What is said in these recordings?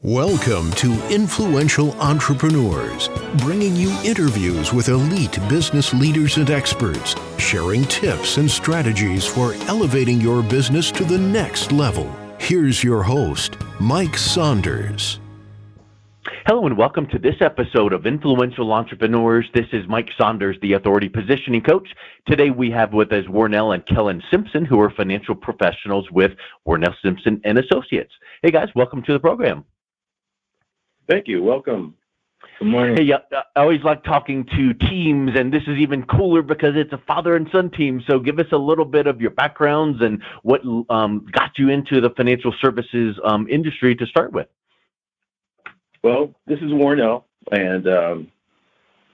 Welcome to Influential Entrepreneurs, bringing you interviews with elite business leaders and experts, sharing tips and strategies for elevating your business to the next level. Here's your host, Mike Saunders. Hello and welcome to this episode of Influential Entrepreneurs. This is Mike Saunders, the Authority Positioning Coach. Today we have with us Wornel and Kellen Simpson, who are financial professionals with Wornel Simpson and Associates. Hey guys, welcome to the program. Thank you. Welcome. Good morning. Hey, I always like talking to teams, and this is even cooler because it's a father and son team. So give us a little bit of your backgrounds and what got you into the financial services industry to start with. Well, this is Wornel, and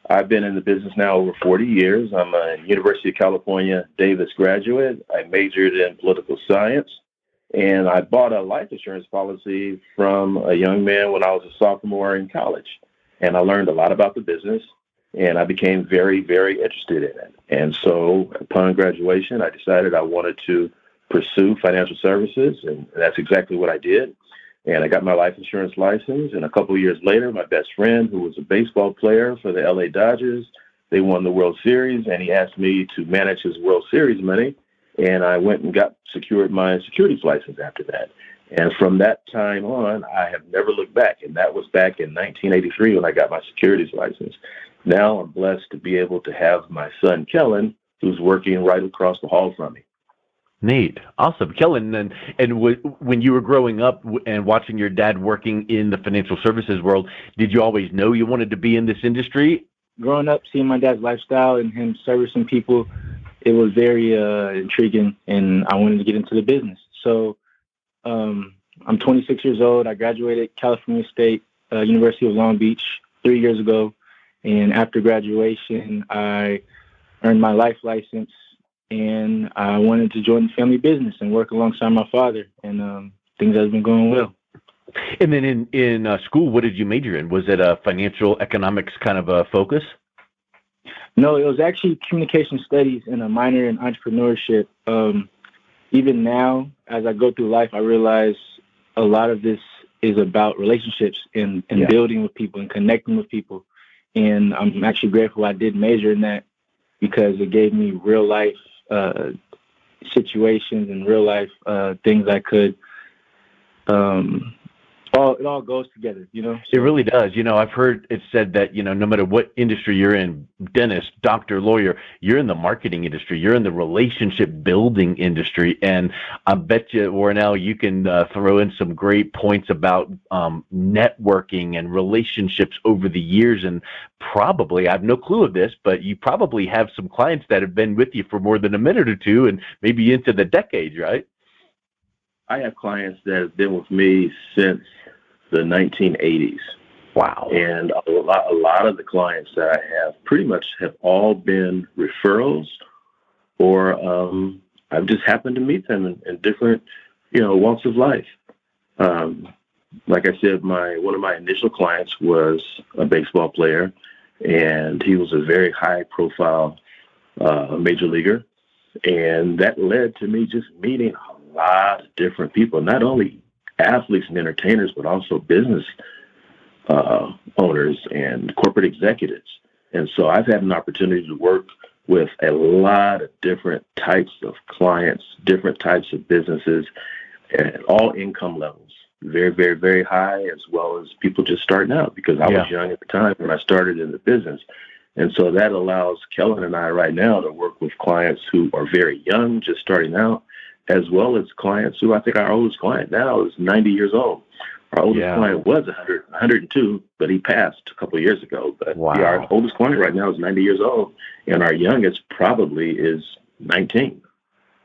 I've been in the business now over 40 years. I'm a University of California Davis graduate. I majored in political science. And I bought a life insurance policy from a young man when I was a sophomore in college. And I learned a lot about the business, and I became very, very interested in it. And so upon graduation, I decided I wanted to pursue financial services, and that's exactly what I did. And I got my life insurance license, and a couple of years later, my best friend, who was a baseball player for the LA Dodgers, they won the World Series, and he asked me to manage his World Series money. And I went and secured my securities license after that. And from that time on, I have never looked back. And that was back in 1983 when I got my securities license. Now I'm blessed to be able to have my son, Kellen, who's working right across the hall from me. Neat. Awesome. Kellen, and when you were growing up and watching your dad working in the financial services world, did you always know you wanted to be in this industry? Growing up, seeing my dad's lifestyle and him servicing people, it was very intriguing, and I wanted to get into the business. So I'm 26 years old. I graduated California State University of Long Beach 3 years ago. And after graduation, I earned my life license, and I wanted to join the family business and work alongside my father. And things have been going well. And then in school, what did you major in? Was it a financial economics kind of a focus? No, it was actually communication studies and a minor in entrepreneurship. Even now, as I go through life, I realize a lot of this is about relationships and building with people and connecting with people. And I'm actually grateful I did major in that because it gave me real life situations and real life things I could it all goes together, you know? It really does. You know, I've heard it said that, no matter what industry you're in, dentist, doctor, lawyer, you're in the marketing industry, you're in the relationship building industry. And I bet you, Wornel, you can throw in some great points about networking and relationships over the years. And probably, I have no clue of this, but you probably have some clients that have been with you for more than a minute or two and maybe into the decades, right? I have clients that have been with me since the 1980s. Wow. And a lot of the clients that I have pretty much have all been referrals, or I've just happened to meet them in different, walks of life. Like I said, one of my initial clients was a baseball player, and he was a very high-profile major leaguer. And that led to me just meeting a lot of different people, not only athletes and entertainers, but also business owners and corporate executives. And so I've had an opportunity to work with a lot of different types of clients, different types of businesses, at all income levels, very, very, very high, as well as people just starting out, because I was young at the time when I started in the business. And so that allows Kellen and I right now to work with clients who are very young, just starting out, as well as clients who I think our oldest client now is 90 years old. Our oldest client was 102, but he passed a couple of years ago. But our oldest client right now is 90 years old, and our youngest probably is 19.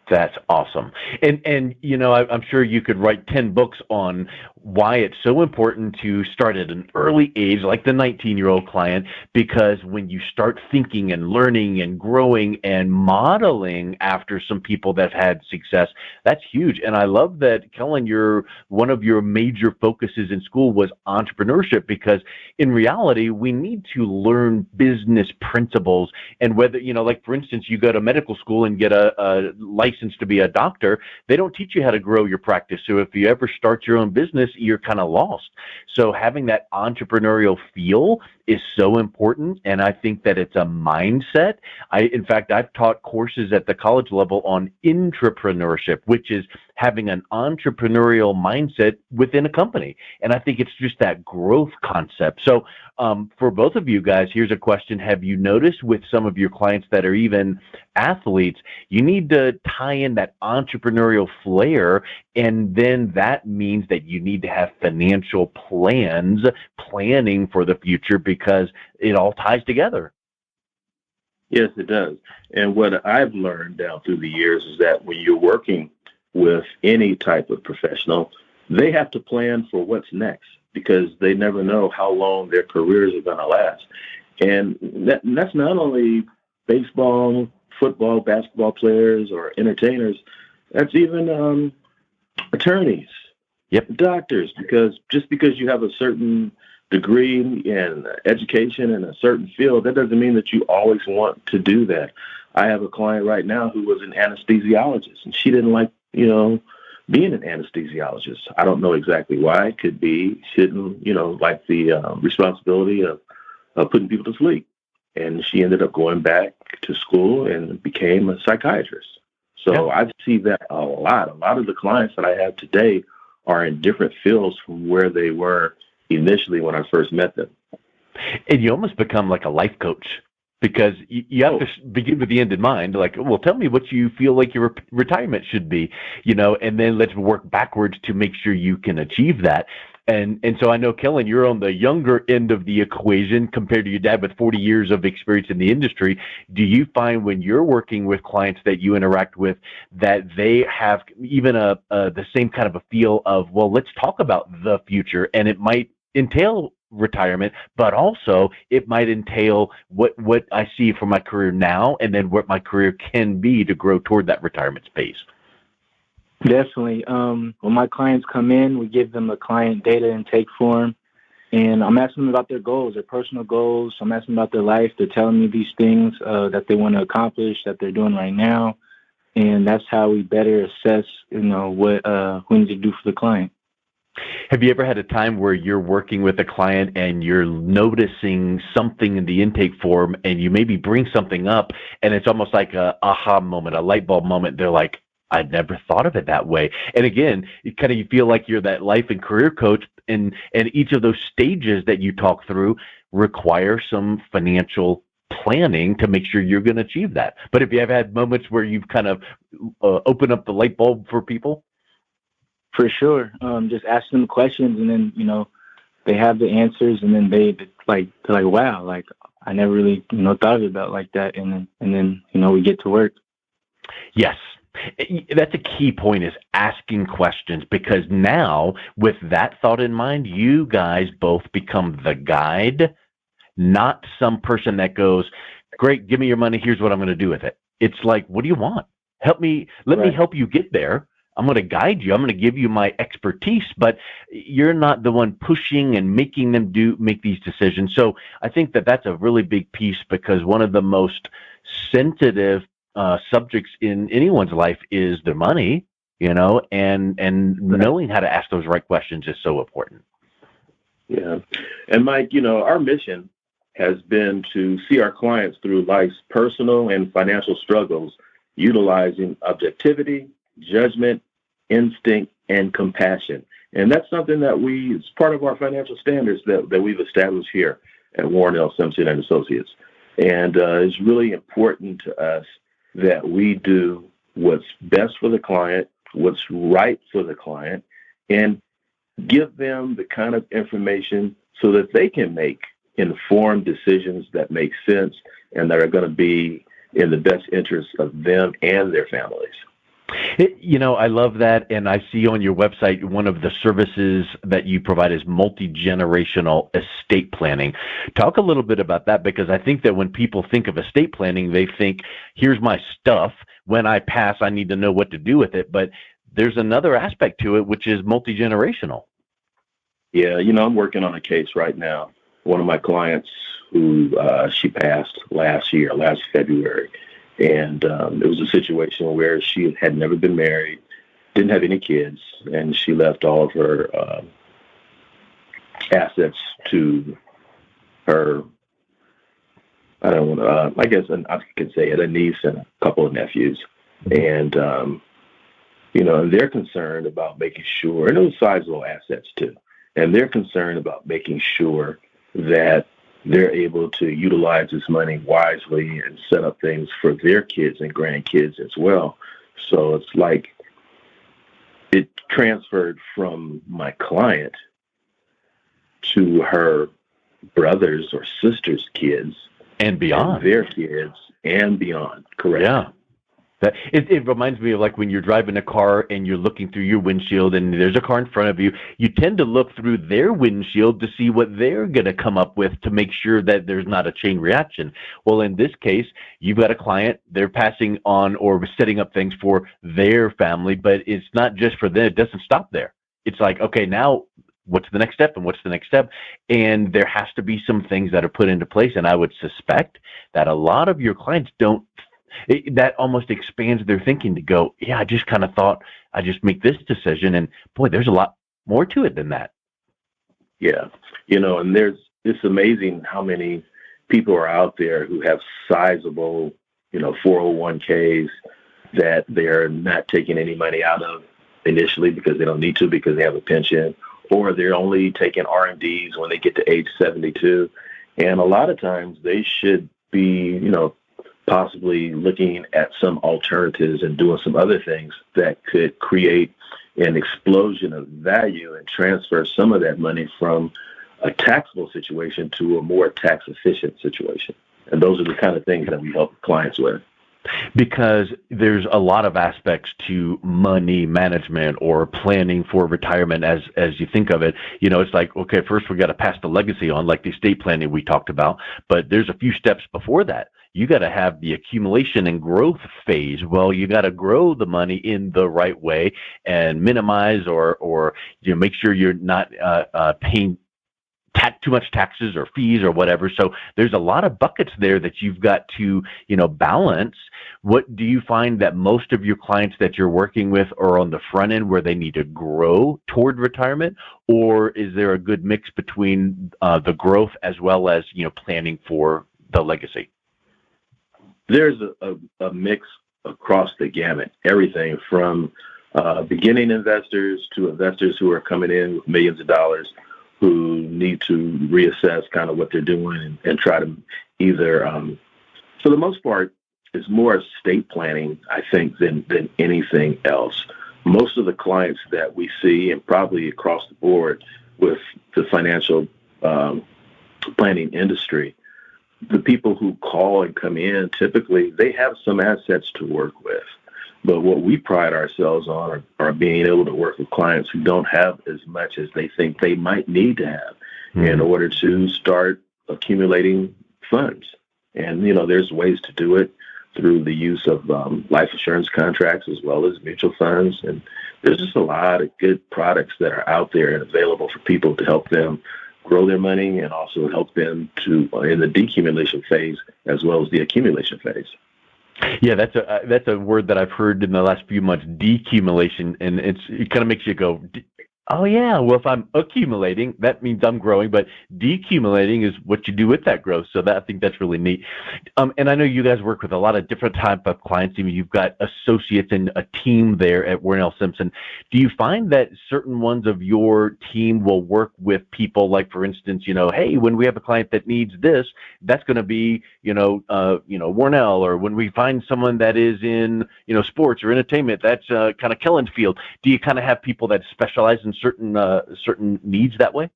That's awesome. And I'm sure you could write 10 books on why it's so important to start at an early age, like the 19-year-old client, because when you start thinking and learning and growing and modeling after some people that have had success, that's huge. And I love that, Kellen, one of your major focuses in school was entrepreneurship, because in reality, we need to learn business principles. And whether, like for instance, you go to medical school and get a license to be a doctor, they don't teach you how to grow your practice. So if you ever start your own business, this, you're kind of lost. So having that entrepreneurial feel is so important, and I think that it's a mindset. In fact, I've taught courses at the college level on intrapreneurship, which is having an entrepreneurial mindset within a company. And I think it's just that growth concept. So for both of you guys, here's a question. Have you noticed with some of your clients that are even athletes, you need to tie in that entrepreneurial flair, and then that means that you need to have financial planning for the future, because it all ties together. Yes, it does. And what I've learned down through the years is that when you're working with any type of professional, they have to plan for what's next, because they never know how long their careers are going to last. And that's not only baseball, football, basketball players, or entertainers. That's even attorneys, doctors, because just because you have a certain degree in education in a certain field, that doesn't mean that you always want to do that. I have a client right now who was an anesthesiologist, and she didn't like, being an anesthesiologist. I don't know exactly why. It could be she didn't, like the responsibility of putting people to sleep. And she ended up going back to school and became a psychiatrist. So I see that a lot. A lot of the clients that I have today are in different fields from where they were initially when I first met them. And you almost become like a life coach, because you have to begin with the end in mind. Like, well, tell me what you feel like your retirement should be, and then let's work backwards to make sure you can achieve that. And so I know, Kellen, you're on the younger end of the equation compared to your dad with 40 years of experience in the industry. Do you find when you're working with clients that you interact with that they have even the same kind of a feel of, well, let's talk about the future, and it might entail retirement, but also it might entail what I see for my career now, and then what my career can be to grow toward that retirement space? Definitely. When my clients come in, we give them a client data intake form, and I'm asking them about their goals, their personal goals. I'm asking about their life. They're telling me these things that they want to accomplish, that they're doing right now, and that's how we better assess, what we need to do for the client. Have you ever had a time where you're working with a client and you're noticing something in the intake form, and you maybe bring something up, and it's almost like a aha moment, a light bulb moment? They're like, I'd never thought of it that way. And again, you feel like you're that life and career coach, and each of those stages that you talk through require some financial planning to make sure you're going to achieve that. But have you ever had moments where you've kind of opened up the light bulb for people? For sure. Just asking them questions, and then, they have the answers, and then they're like, wow, like I never really, thought of it about like that. And then, we get to work. Yes. That's a key point, is asking questions, because now with that thought in mind, you guys both become the guide, not some person that goes, great, give me your money, here's what I'm going to do with it. It's like, what do you want? Let me help you get there. I'm going to guide you. I'm going to give you my expertise, but you're not the one pushing and making them make these decisions. So I think that that's a really big piece, because one of the most sensitive subjects in anyone's life is their money, and knowing how to ask those right questions is so important. Yeah. And Mike, our mission has been to see our clients through life's personal and financial struggles, utilizing objectivity, judgment, instinct, and compassion. And that's something that it's part of our financial standards that we've established here at Wornel Simpson and Associates. And it's really important to us that we do what's best for the client, what's right for the client, and give them the kind of information so that they can make informed decisions that make sense and that are going to be in the best interest of them and their families. I love that, and I see on your website one of the services that you provide is multi-generational estate planning. Talk a little bit about that, because I think that when people think of estate planning, they think, here's my stuff. When I pass, I need to know what to do with it. But there's another aspect to it, which is multi-generational. Yeah, I'm working on a case right now. One of my clients who she passed last February. And it was a situation where she had never been married, didn't have any kids, and she left all of her assets to her, I don't want to, I guess I can say it, a niece and a couple of nephews. And, they're concerned about making sure, and those sizable assets too, and they're concerned about making sure that they're able to utilize this money wisely and set up things for their kids and grandkids as well. So it's like it transferred from my client to her brothers or sisters' kids and beyond, and their kids and beyond. Correct. Yeah. It reminds me of like when you're driving a car and you're looking through your windshield and there's a car in front of you, you tend to look through their windshield to see what they're going to come up with to make sure that there's not a chain reaction. Well, in this case, you've got a client, they're passing on or setting up things for their family, but it's not just for them. It doesn't stop there. It's like, okay, now what's the next step and what's the next step? And there has to be some things that are put into place. And I would suspect that a lot of your clients don't. That almost expands their thinking to go, yeah, I just kind of thought I just make this decision. And boy, there's a lot more to it than that. Yeah. And it's amazing how many people are out there who have sizable, 401ks that they're not taking any money out of initially because they don't need to, because they have a pension, or they're only taking RMDs when they get to age 72. And a lot of times they should be, possibly looking at some alternatives and doing some other things that could create an explosion of value and transfer some of that money from a taxable situation to a more tax efficient situation. And those are the kind of things that we help clients with. Because there's a lot of aspects to money management or planning for retirement as you think of it. It's like, okay, first we got to pass the legacy on, like the estate planning we talked about, but there's a few steps before that. You got to have the accumulation and growth phase. Well, you got to grow the money in the right way and minimize or make sure you're not paying too much taxes or fees or whatever. So there's a lot of buckets there that you've got to, balance. What do you find that most of your clients that you're working with are on the front end where they need to grow toward retirement? Or is there a good mix between the growth as well as, planning for the legacy? There's a mix across the gamut, everything from beginning investors to investors who are coming in with millions of dollars who need to reassess kind of what they're doing and try to either, for the most part, it's more estate planning, I think, than anything else. Most of the clients that we see, and probably across the board with the financial planning industry, the people who call and come in, typically they have some assets to work with. But what we pride ourselves on are being able to work with clients who don't have as much as they think they might need to have in order to start accumulating funds. And, there's ways to do it through the use of life insurance contracts as well as mutual funds. And there's just a lot of good products that are out there and available for people to help them grow their money and also help them to in the decumulation phase as well as the accumulation phase. Yeah, that's a word that I've heard in the last few months, decumulation, and it kind of makes you go, oh yeah, well if I'm accumulating, that means I'm growing, but decumulating is what you do with that growth. So I think that's really neat. And I know you guys work with a lot of different type of clients. I mean, you've got associates and a team there at Wornel Simpson. Do you find that certain ones of your team will work with people like, for instance, hey, when we have a client that needs this, that's going to be, Wornel, or when we find someone that is in, sports or entertainment, that's kind of Kellen's field. Do you kind of have people that specialize in certain needs that way?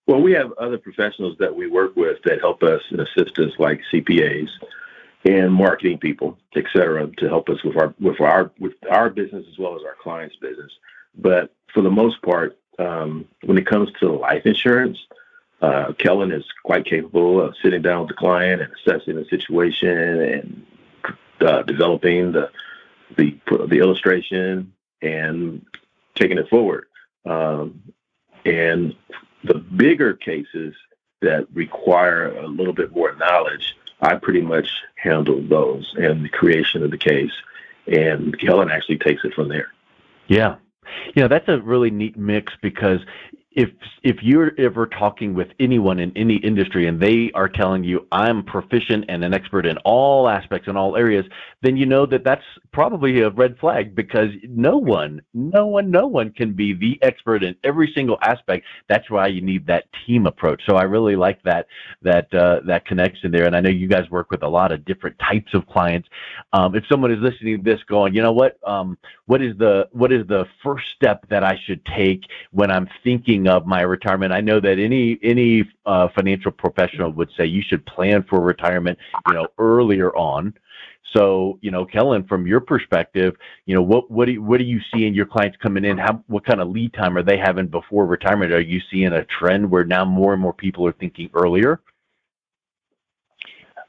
Well, we have other professionals that we work with that help us and assist us, like CPAs and marketing people, et cetera, to help us with our business as well as our clients' business. But for the most part, when it comes to life insurance, Kellen is quite capable of sitting down with the client and assessing the situation and developing the illustration and taking it forward. And the bigger cases that require a little bit more knowledge, I pretty much handle those and the creation of the case. And Kellen actually takes it from there. Yeah. That's a really neat mix because if you're ever talking with anyone in any industry and they are telling you I'm proficient and an expert in all aspects in all areas, then you know that that's probably a red flag, because no one can be the expert in every single aspect. That's why you need that team approach. So I really like that connection there. And I know you guys work with a lot of different types of clients. If someone is listening to this going, you know what is the first step that I should take when I'm thinking of my retirement? I know that any financial professional would say you should plan for retirement, earlier on. So, Kellen, from your perspective, what do you see in your clients coming in? What kind of lead time are they having before retirement? Are you seeing a trend where now more and more people are thinking earlier?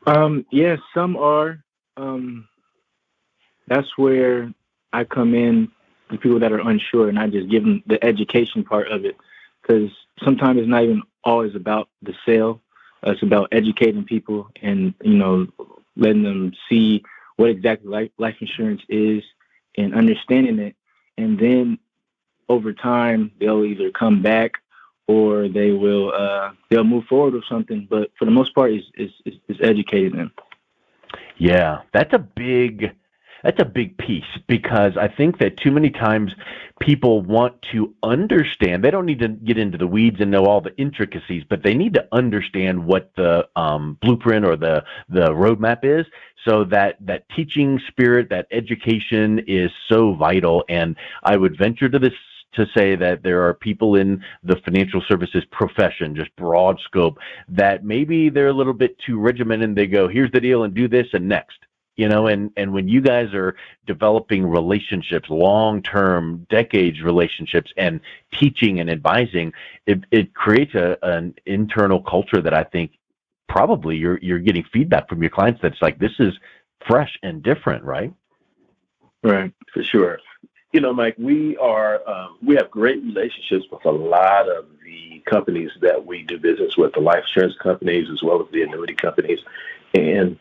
Yeah, some are. That's where I come in, the people that are unsure, and I just give them the education part of it, because sometimes it's not even always about the sale. It's about educating people and, letting them see what exactly life insurance is and understanding it. And then over time, they'll either come back or they'll move forward with something. But for the most part, it's educating them. Yeah, that's a big piece, because I think that too many times people want to understand. They don't need to get into the weeds and know all the intricacies, but they need to understand what the blueprint or the roadmap is. So that teaching spirit, that education is so vital. And I would venture to say that there are people in the financial services profession, just broad scope, that maybe they're a little bit too regimented and they go, here's the deal and do this and next. And when you guys are developing relationships, long-term, decades relationships, and teaching and advising, it creates an internal culture that I think probably you're getting feedback from your clients that's like, this is fresh and different, right? Right, for sure. Mike, we have great relationships with a lot of the companies that we do business with, the life insurance companies as well as the annuity companies, and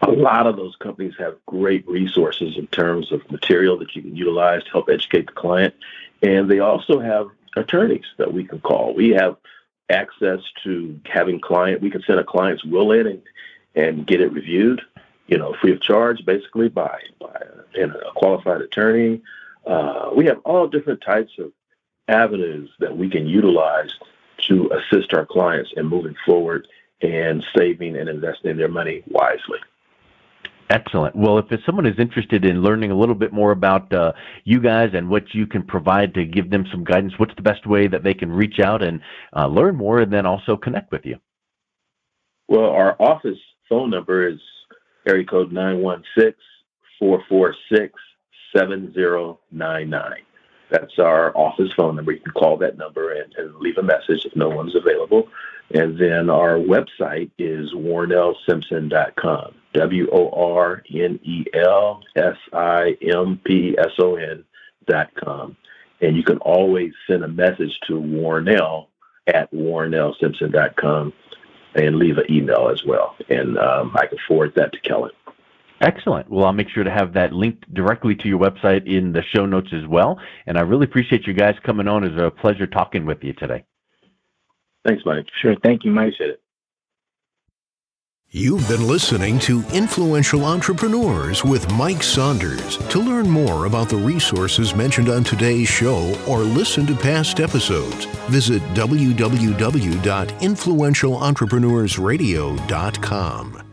a lot of those companies have great resources in terms of material that you can utilize to help educate the client. And they also have attorneys that we can call. We have access to we can send a client's will in and get it reviewed, free of charge, basically by a qualified attorney. We have all different types of avenues that we can utilize to assist our clients in moving forward and saving and investing their money wisely. Excellent. Well, if someone is interested in learning a little bit more about you guys and what you can provide to give them some guidance, what's the best way that they can reach out and learn more and then also connect with you? Well, our office phone number is area code 916-446-7099. That's our office phone number. You can call that number and leave a message if no one's available. And then our website is WornelSimpson.com, WornelSimpson.com. And you can always send a message to Wornel at WornelSimpson.com and leave an email as well. And I can forward that to Kellen. Excellent. Well, I'll make sure to have that linked directly to your website in the show notes as well. And I really appreciate you guys coming on. It's a pleasure talking with you today. Thanks, Mike. Sure. Thank you, Mike. Appreciate it. You've been listening to Influential Entrepreneurs with Mike Saunders. To learn more about the resources mentioned on today's show or listen to past episodes, visit www.influentialentrepreneursradio.com.